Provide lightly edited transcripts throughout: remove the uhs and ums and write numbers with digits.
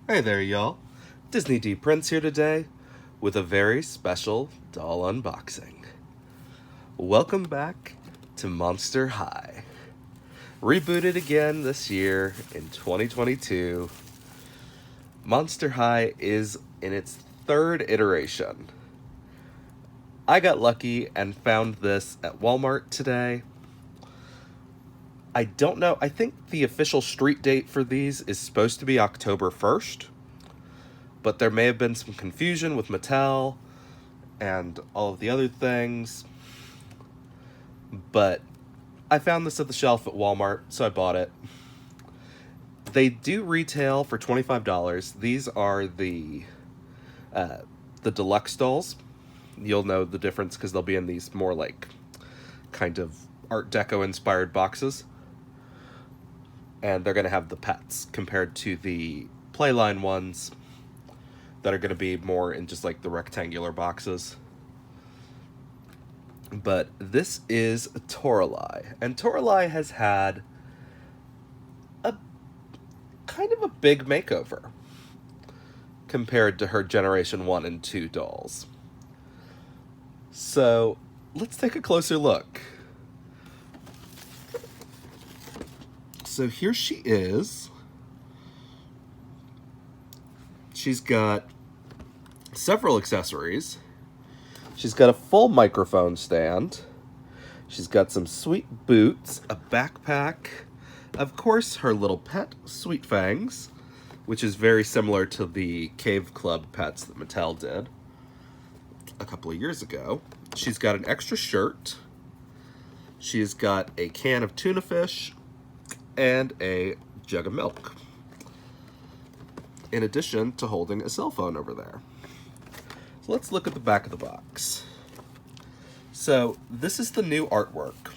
Hey there, y'all. Disney D Prince here today with a very special doll unboxing. Welcome back to Monster High. Rebooted again this year in 2022. Monster High is in its third iteration. I got lucky and found this at Walmart today. I don't know, I think the official street date for these is supposed to be October 1st. But there may have been some confusion with Mattel and all of the other things. But I found this at the shelf at Walmart, so I bought it. They do retail for $25. These are the deluxe dolls. You'll know the difference because they'll be in these more like kind of Art Deco inspired boxes. And they're going to have the pets compared to the Playline ones that are going to be more in just like the rectangular boxes. But this is Toralei, and Toralei has had a kind of a big makeover compared to her Generation 1 and 2 dolls. So let's take a closer look. So here she is. She's got several accessories. She's got a full microphone stand. She's got some sweet boots, a backpack, of course her little pet, Sweet Fangs, which is very similar to the Cave Club pets that Mattel did a couple of years ago. She's got an extra shirt. She's got a can of tuna fish and a jug of milk, in addition to holding a cell phone over there. So let's look at the back of the box. So this is the new artwork.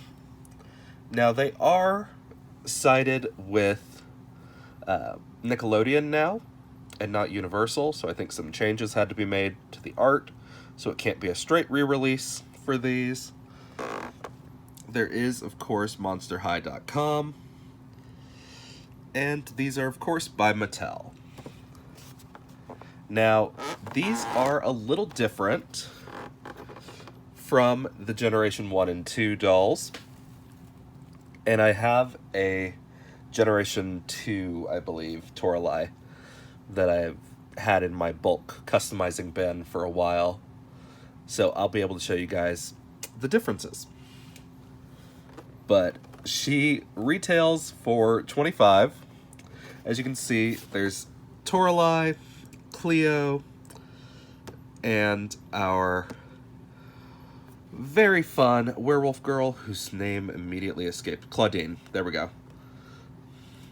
Now they are sided with Nickelodeon now and not Universal, so I think some changes had to be made to the art, so it can't be a straight re-release for these. There is, of course, MonsterHigh.com, and these are, of course, by Mattel. Now, these are a little different from the Generation 1 and 2 dolls. And I have a Generation 2, I believe, Toralei, that I've had in my bulk customizing bin for a while. So I'll be able to show you guys the differences. But she retails for $25. As you can see, there's Toralei, Cleo, and our very fun werewolf girl whose name immediately escaped. Claudine. There we go.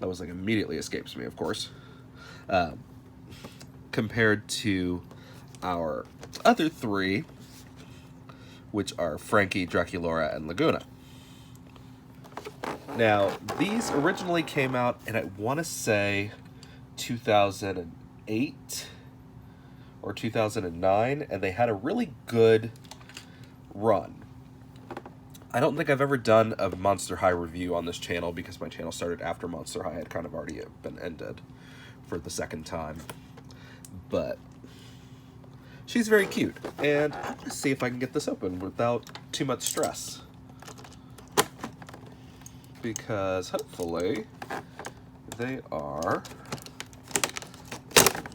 That was like immediately escapes me, of course. Compared to our other three, which are Frankie, Draculaura, and Laguna. Now, these originally came out in, I want to say, 2008 or 2009, and they had a really good run. I don't think I've ever done a Monster High review on this channel because my channel started after Monster High had kind of already been ended for the second time. But she's very cute, and I'm going to see if I can get this open without too much stress. Because hopefully they are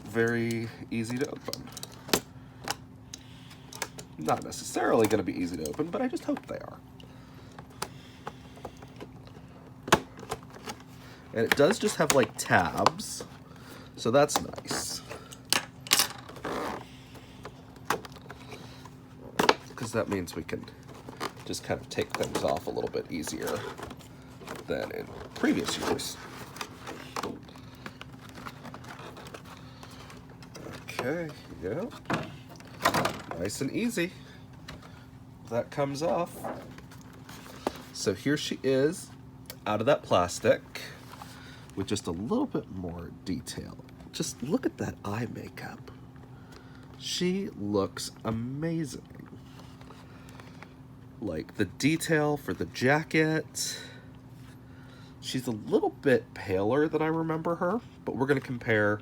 very easy to open. Not necessarily going to be easy to open, but I just hope they are. And it does just have like tabs, so that's nice. Because that means we can just kind of take things off a little bit easier than in previous years. Okay, yeah. Nice and easy. That comes off. So here she is, out of that plastic, with just a little bit more detail. Just look at that eye makeup. She looks amazing. Like the detail for the jacket. She's a little bit paler than I remember her, but we're going to compare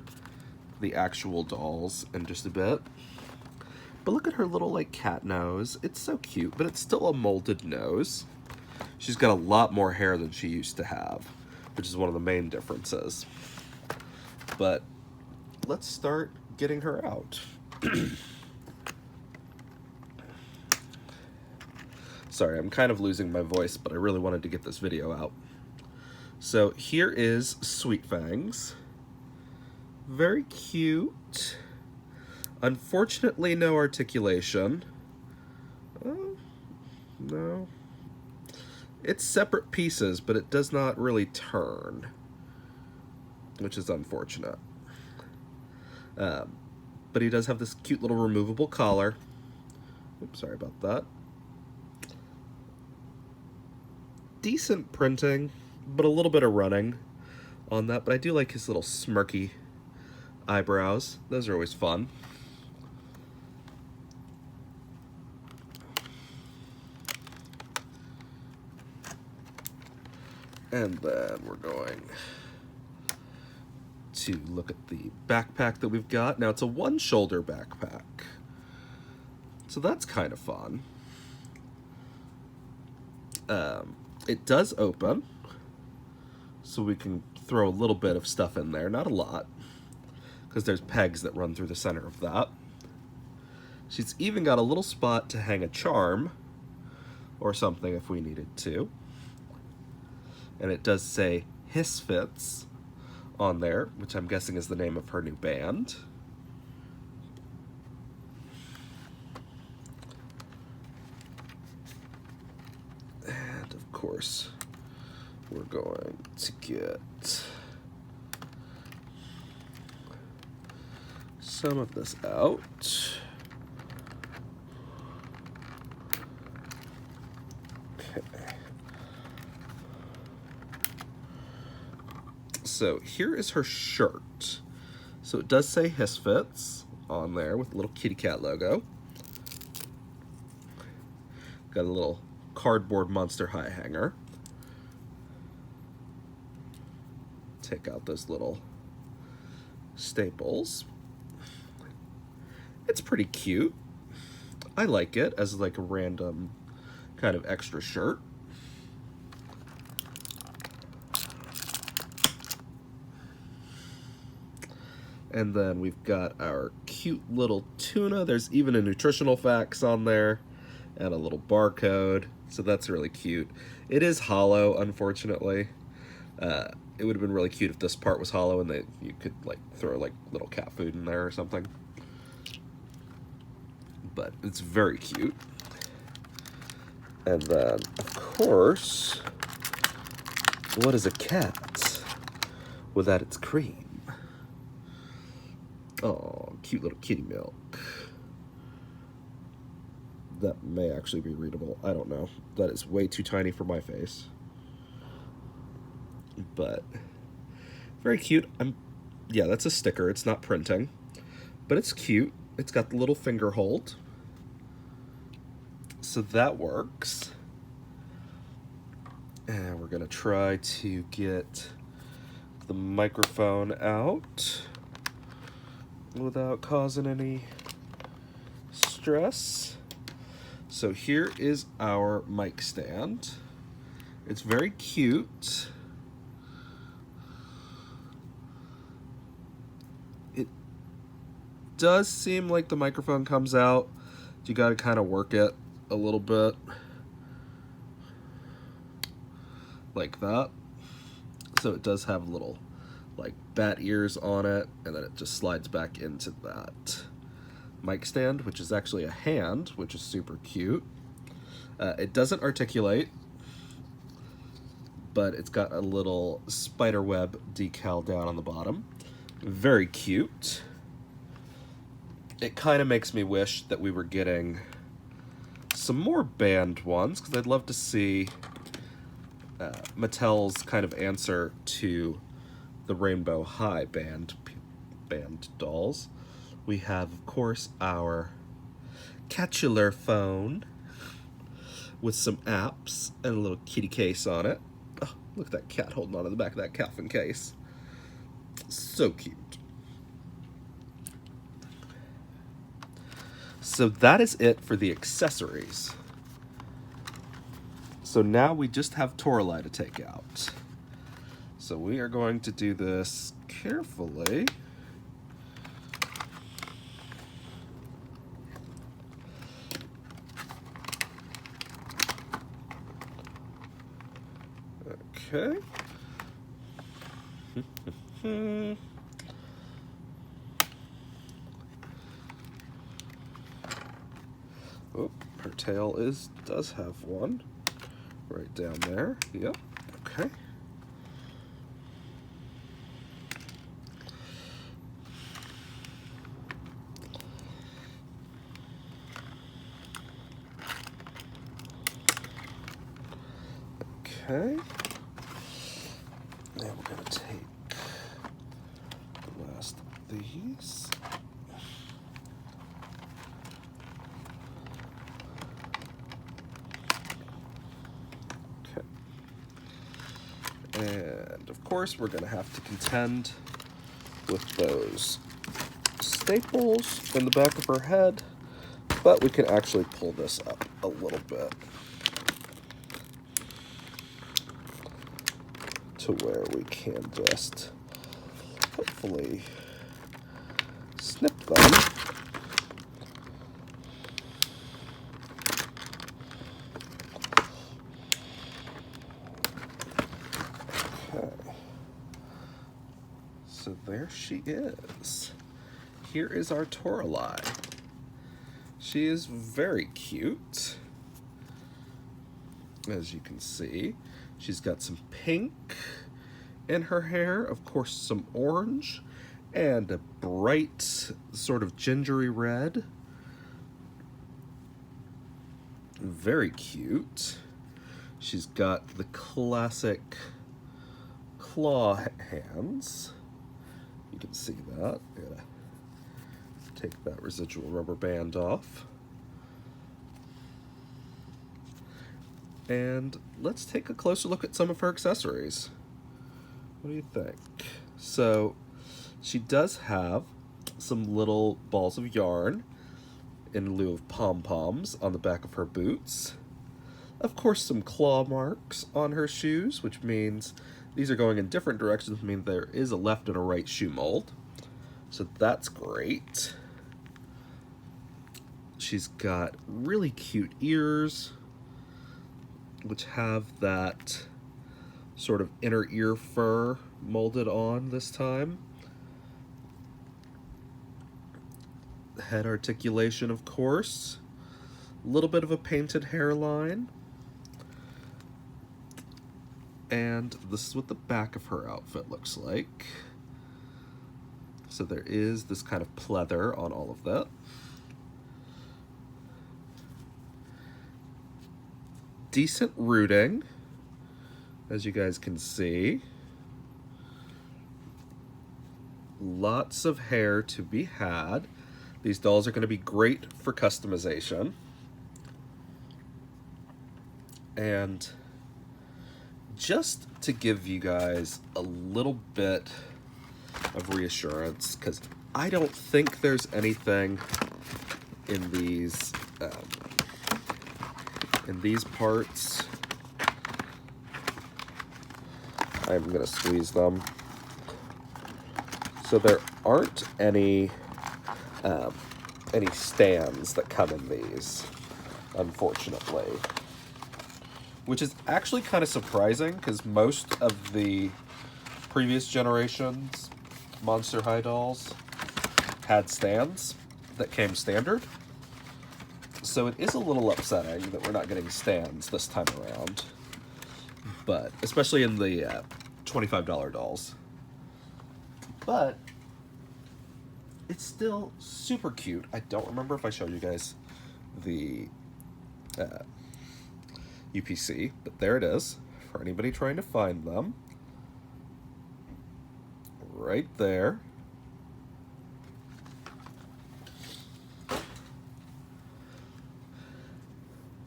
the actual dolls in just a bit. But look at her little like cat nose. It's so cute, but it's still a molded nose. She's got a lot more hair than she used to have, which is one of the main differences. But let's start getting her out. Sorry, I'm kind of losing my voice, but I really wanted to get this video out. So here is Sweet Fangs. Very cute. Unfortunately, no articulation. No. It's separate pieces, but it does not really turn, which is unfortunate. But he does have this cute little removable collar. Oops, sorry about that. Decent printing, but a little bit of running on that. But I do like his little smirky eyebrows. Those are always fun. And then we're going to look at the backpack that we've got. Now it's a one-shoulder backpack, so that's kind of fun. It does open, so we can throw a little bit of stuff in there, not a lot, because there's pegs that run through the center of that. She's even got a little spot to hang a charm or something if we needed to. And it does say Hisfits on there, which I'm guessing is the name of her new band. And of course, we're going to get some of this out. So here is her shirt. So it does say Hisfits on there with a little kitty cat logo. Got a little cardboard Monster High hanger. Take out those little staples. It's pretty cute. I like it as like a random kind of extra shirt. And then we've got our cute little tuna. There's even a nutritional facts on there and a little barcode. So that's really cute. It is hollow, unfortunately. It would have been really cute if this part was hollow and you could like throw like little cat food in there or something. But it's very cute. And then, of course, what is a cat without its cream? Oh, cute little kitty milk. That may actually be readable. I don't know. That is way too tiny for my face. But very cute. Yeah, that's a sticker. It's not printing. But it's cute. It's got the little finger hold. So that works. And we're going to try to get the microphone out without causing any stress. So here is our mic stand. It's very cute. It does seem like the microphone comes out. You got to kind of work it a little bit like that. So it does have little like bat ears on it, and then it just slides back into that mic stand, which is actually a hand, which is super cute. It doesn't articulate, but it's got a little spider web decal down on the bottom. Very cute. It kind of makes me wish that we were getting some more band ones, because I'd love to see Mattel's kind of answer to the Rainbow High band dolls. We have, of course, our Catchular phone with some apps and a little kitty case on it. Oh, look at that cat holding on to the back of that coffin case. So cute. So that is it for the accessories. So now we just have Toralei to take out. So we are going to do this carefully. Okay. Oh, her tail does have one right down there. Yep. Okay. Okay. Now we're going to take the last of these. Okay. And of course, we're going to have to contend with those staples in the back of her head, but we can actually pull this up a little bit to where we can just hopefully snip them. Okay. So there she is. Here is our Toralei. She is very cute. As you can see, she's got some pink in her hair, of course some orange, and a bright sort of gingery red. Very cute. She's got the classic claw hands. You can see that. I'm gonna take that residual rubber band off. And let's take a closer look at some of her accessories. What do you think? So she does have some little balls of yarn in lieu of pom-poms on the back of her boots. Of course, some claw marks on her shoes, which means these are going in different directions, meaning there is a left and a right shoe mold. So that's great. She's got really cute ears, which have that sort of inner ear fur molded on this time. Head articulation, of course. A little bit of a painted hairline. And this is what the back of her outfit looks like. So there is this kind of pleather on all of that. Decent rooting, as you guys can see. Lots of hair to be had. These dolls are going to be great for customization. And just to give you guys a little bit of reassurance, because I don't think there's anything in these parts. I'm going to squeeze them. So there aren't any stands that come in these, unfortunately. Which is actually kind of surprising, because most of the previous generations Monster High dolls had stands that came standard. So it is a little upsetting that we're not getting stands this time around. But, especially in the $25 dolls. But it's still super cute. I don't remember if I showed you guys the UPC, but there it is for anybody trying to find them. Right there.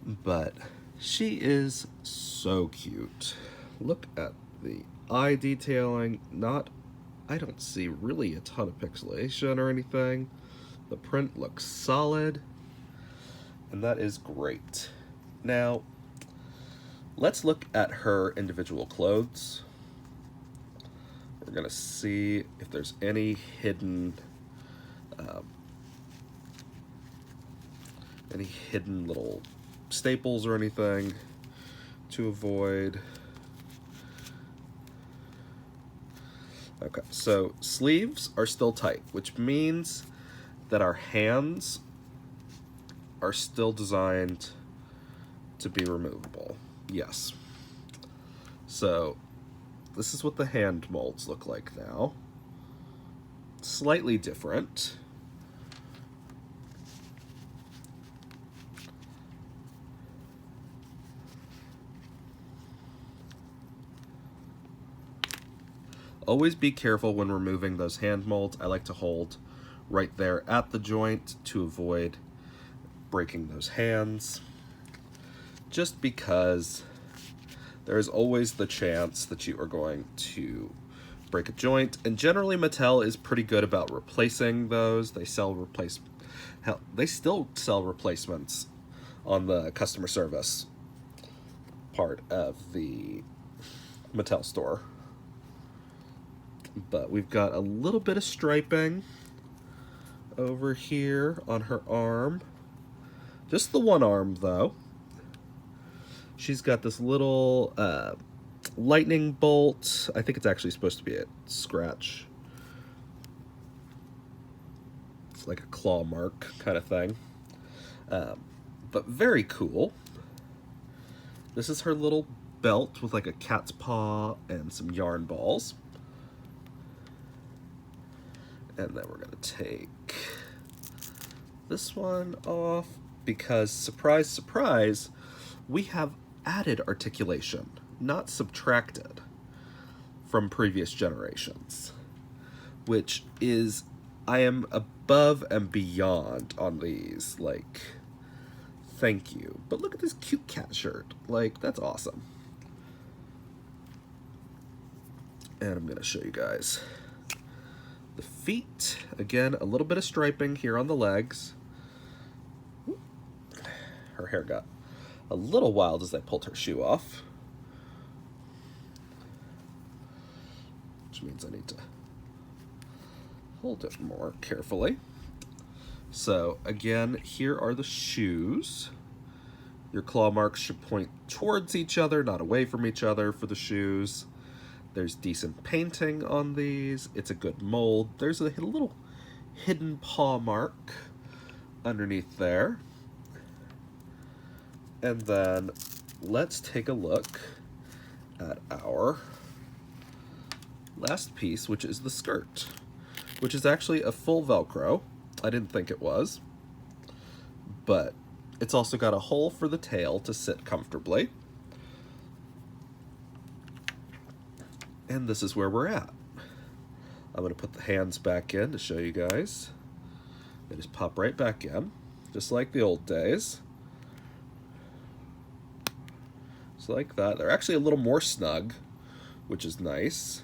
But she is so cute. Look at the eye detailing. I don't see really a ton of pixelation or anything. The print looks solid. and that is great. Now, let's look at her individual clothes. We're gonna see if there's any hidden little staples or anything to avoid. Okay, so sleeves are still tight, which means that our hands are still designed to be removable. Yes. So this is what the hand molds look like now. Slightly different. Always be careful when removing those hand molds. I like to hold right there at the joint to avoid breaking those hands, just because there is always the chance that you are going to break a joint, and generally Mattel is pretty good about replacing those. They still sell replacements on the customer service part of the Mattel store. But we've got a little bit of striping over here on her arm. Just the one arm, though. She's got this little lightning bolt. I think it's actually supposed to be a scratch. It's like a claw mark kind of thing. But very cool. This is her little belt with like a cat's paw and some yarn balls. And then we're going to take this one off because, surprise, surprise, we have added articulation, not subtracted, from previous generations, which is, I am above and beyond on these. Like, thank you. But look at this cute cat shirt. Like, that's awesome. And I'm going to show you guys the feet. Again, a little bit of striping here on the legs. Her hair got a little wild as I pulled her shoe off, which means I need to hold it more carefully. So again, here are the shoes. Your claw marks should point towards each other, not away from each other for the shoes. There's decent painting on these. It's a good mold. There's a little hidden paw mark underneath there. And then let's take a look at our last piece, which is the skirt, which is actually a full Velcro. I didn't think it was, but it's also got a hole for the tail to sit comfortably. And this is where we're at. I'm going to put the hands back in to show you guys. They just pop right back in, just like the old days. Just like that. They're actually a little more snug, which is nice.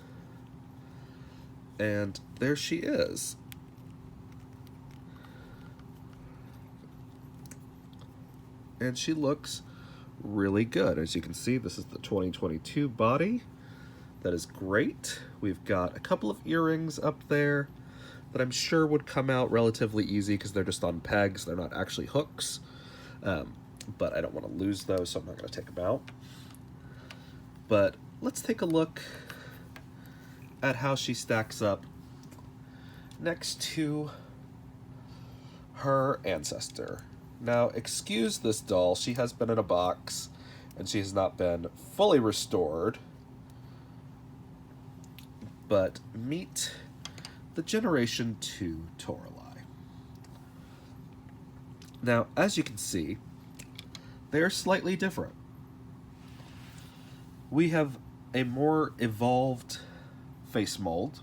And there she is. And she looks really good. As you can see, this is the 2022 body. That is great. We've got a couple of earrings up there that I'm sure would come out relatively easy because they're just on pegs. They're not actually hooks. But I don't want to lose those, so I'm not going to take them out. But let's take a look at how she stacks up next to her ancestor. Now, excuse this doll. She has been in a box, and she has not been fully restored. But meet the Generation 2 Toralai. Now, as you can see, they are slightly different. We have a more evolved face mold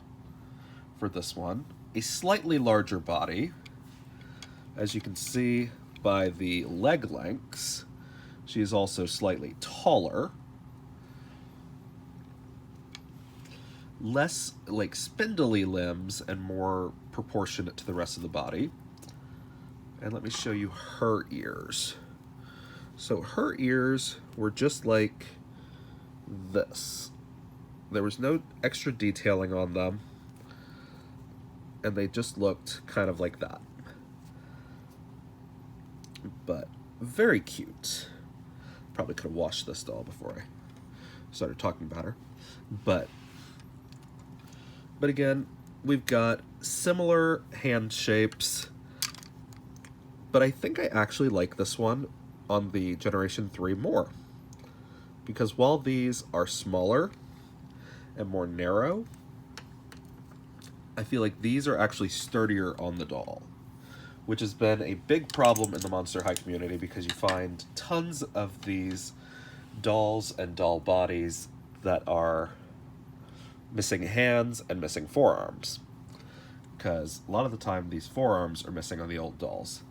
for this one, a slightly larger body. As you can see by the leg lengths, she is also slightly taller. Less like spindly limbs and more proportionate to the rest of the body. And let me show you her ears. So her ears were just like this. There was no extra detailing on them, and they just looked kind of like that. But very cute. Probably could have washed this doll before I started talking about her. But again, we've got similar hand shapes, but I think I actually like this one on the Generation 3 more. Because while these are smaller and more narrow, I feel like these are actually sturdier on the doll, which has been a big problem in the Monster High community because you find tons of these dolls and doll bodies that are missing hands and missing forearms. Because a lot of the time these forearms are missing on the old dolls.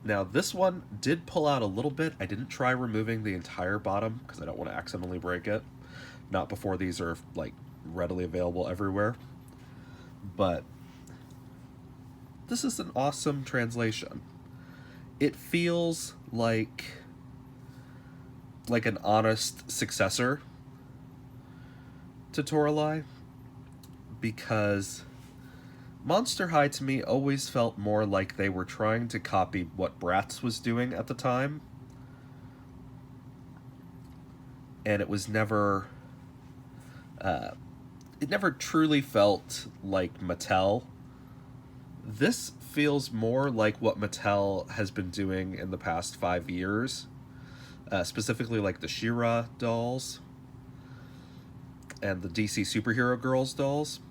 Now this one did pull out a little bit. I didn't try removing the entire bottom because I don't want to accidentally break it. Not before these are like readily available everywhere. But this is an awesome translation. It feels like an honest successor to Toralei, because Monster High to me always felt more like they were trying to copy what Bratz was doing at the time, and it was never it never truly felt like Mattel. This feels more like what Mattel has been doing in the past 5 years, specifically like the She-Ra dolls and the DC Superhero Girls dolls.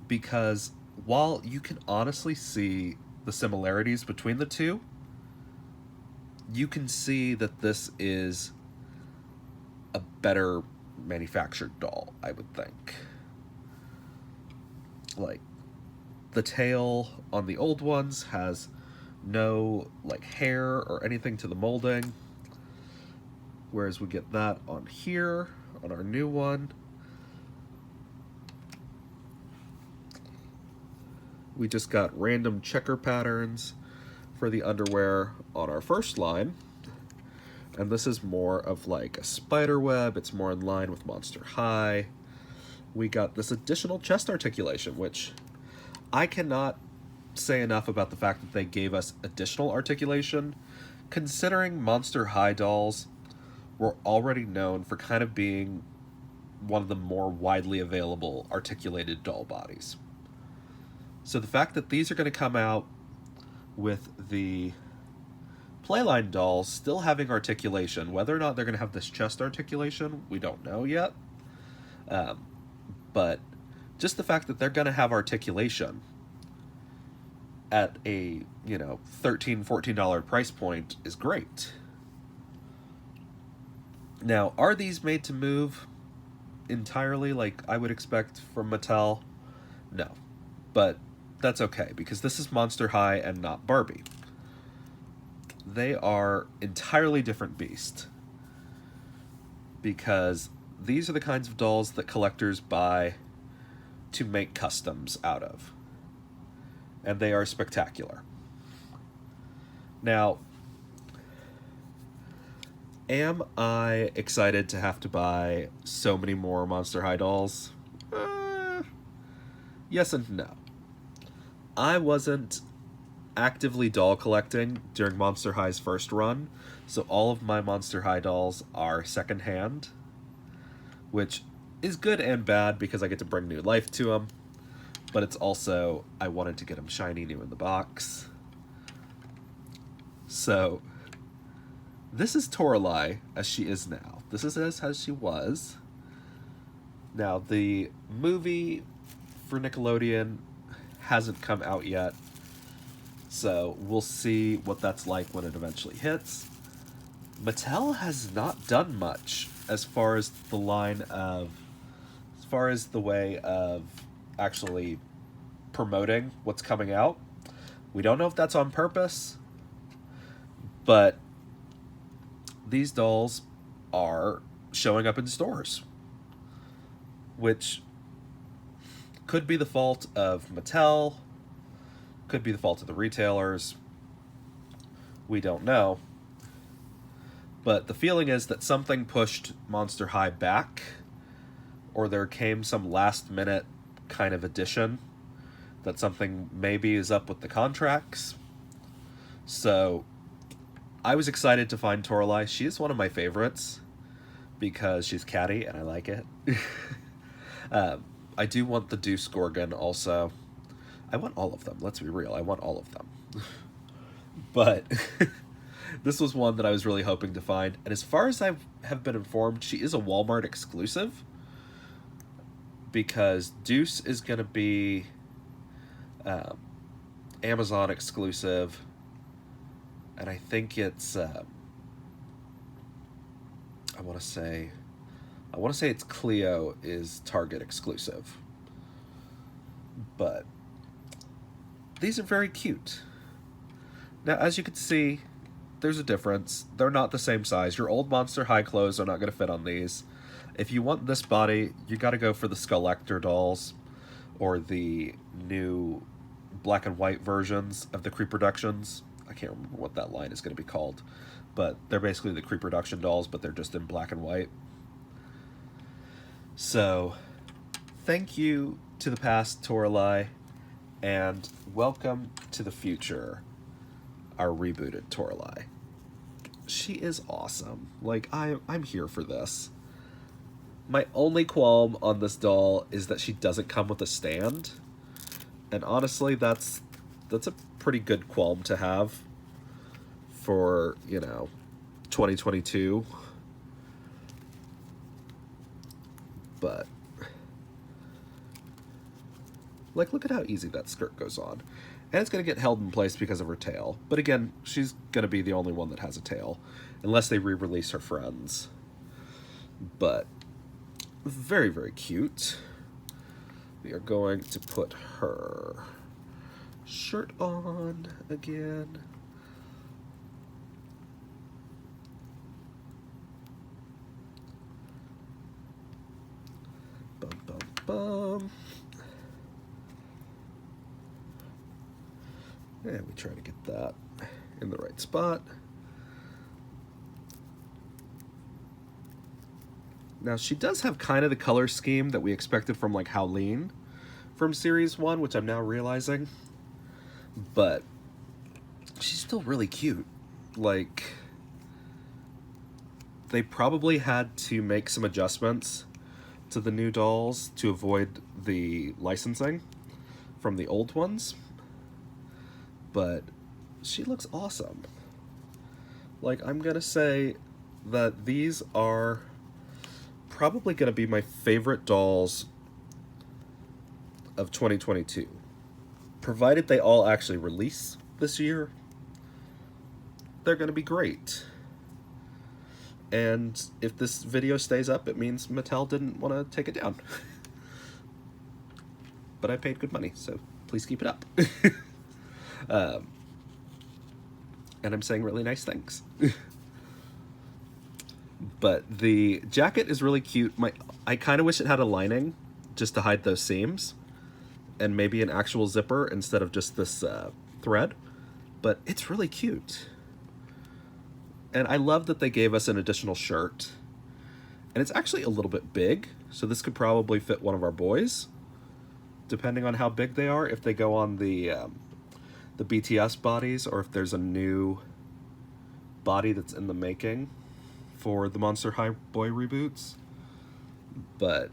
Because while you can honestly see the similarities between the two, you can see that this is a better manufactured doll, I would think. Like, the tail on the old ones has no like hair or anything to the molding, whereas we get that on here on our new one. We just got random checker patterns for the underwear on our first line, and this is more of like a spider web. It's more in line with Monster High. We got this additional chest articulation, which I cannot say enough about the fact that they gave us additional articulation, considering Monster High dolls were already known for kind of being one of the more widely available articulated doll bodies. So the fact that these are going to come out with the Playline dolls still having articulation, whether or not they're going to have this chest articulation, we don't know yet. But just the fact that they're going to have articulation at a, $13, $14 price point is great. Now, are these made to move entirely like I would expect from Mattel? No. But that's okay, because this is Monster High and not Barbie. They are entirely different beasts, because these are the kinds of dolls that collectors buy to make customs out of, and they are spectacular. Now, am I excited to have to buy so many more Monster High dolls? Yes and no. I wasn't actively doll collecting during Monster High's first run, so all of my Monster High dolls are secondhand, which is good and bad because I get to bring new life to them, but it's also, I wanted to get them shiny new in the box. So, this is Toralei as she is now. This is as she was. Now, the movie for Nickelodeon hasn't come out yet, so we'll see what that's like when it eventually hits. Mattel has not done much as far as the way of actually promoting what's coming out. We don't know if that's on purpose, but these dolls are showing up in stores, which could be the fault of Mattel, could be the fault of the retailers, we don't know. But the feeling is that something pushed Monster High back, or there came some last minute kind of addition, that something maybe is up with the contracts. So I was excited to find Toralei. She is one of my favorites because she's catty and I like it. I do want the Deuce Gorgon also. I want all of them, let's be real. I want all of them. But this was one that I was really hoping to find. And as far as I have been informed, she is a Walmart exclusive, because Deuce is going to be Amazon exclusive. And I think it's I want to say it's Clio is Target exclusive. But these are very cute. Now, as you can see, there's a difference. They're not the same size. Your old Monster High clothes are not going to fit on these. If you want this body, you got to go for the Skullactor dolls or the new black and white versions of the Creeproductions. I can't remember what that line is going to be called, but they're basically the Creeproduction dolls, but they're just in black and white. So, thank you to the past, Toralei, and welcome to the future, our rebooted Toralei. She is awesome. Like, I'm here for this. My only qualm on this doll is that she doesn't come with a stand. And honestly, that's a pretty good qualm to have for, 2022. But, like, look at how easy that skirt goes on. And it's going to get held in place because of her tail. But again, she's going to be the only one that has a tail, unless they re-release her friends. But very, very cute. We are going to put her shirt on again. Bum, bum, bum. And we try to get that in the right spot. Now, she does have kind of the color scheme that we expected from, like, Howleen from Series 1, which I'm now realizing. But she's still really cute. Like, they probably had to make some adjustments to the new dolls to avoid the licensing from the old ones. But she looks awesome. Like, I'm gonna say that these are probably going to be my favorite dolls of 2022. Provided they all actually release this year, they're going to be great. And if this video stays up, it means Mattel didn't want to take it down. But I paid good money, so please keep it up. And I'm saying really nice things. But the jacket is really cute. I kind of wish it had a lining just to hide those seams, and maybe an actual zipper instead of just this thread. But it's really cute. And I love that they gave us an additional shirt. And it's actually a little bit big, so this could probably fit one of our boys, depending on how big they are, if they go on the BTS bodies, or if there's a new body that's in the making for the Monster High Boy reboots. But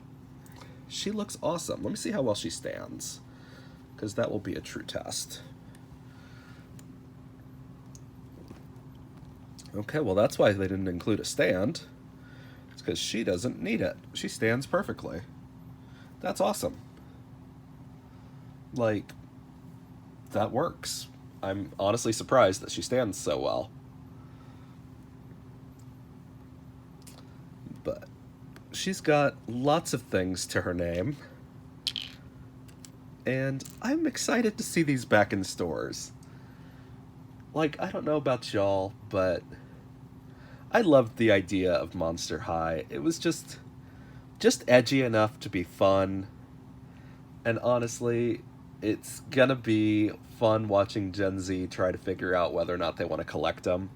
she looks awesome. Let me see how well she stands, because that will be a true test. Okay, well, that's why they didn't include a stand. It's because she doesn't need it. She stands perfectly. That's awesome. Like, that works. I'm honestly surprised that she stands so well. But she's got lots of things to her name. And I'm excited to see these back in stores. Like, I don't know about y'all, but I loved the idea of Monster High. It was just edgy enough to be fun. And honestly, it's gonna be fun watching Gen Z try to figure out whether or not they want to collect them,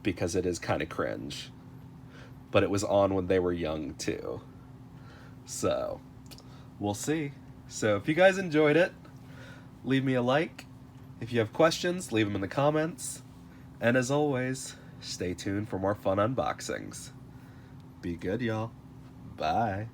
because it is kind of cringe. But it was on when they were young too. So, we'll see. So if you guys enjoyed it, leave me a like. If you have questions, leave them in the comments. And as always, stay tuned for more fun unboxings. Be good, y'all. Bye.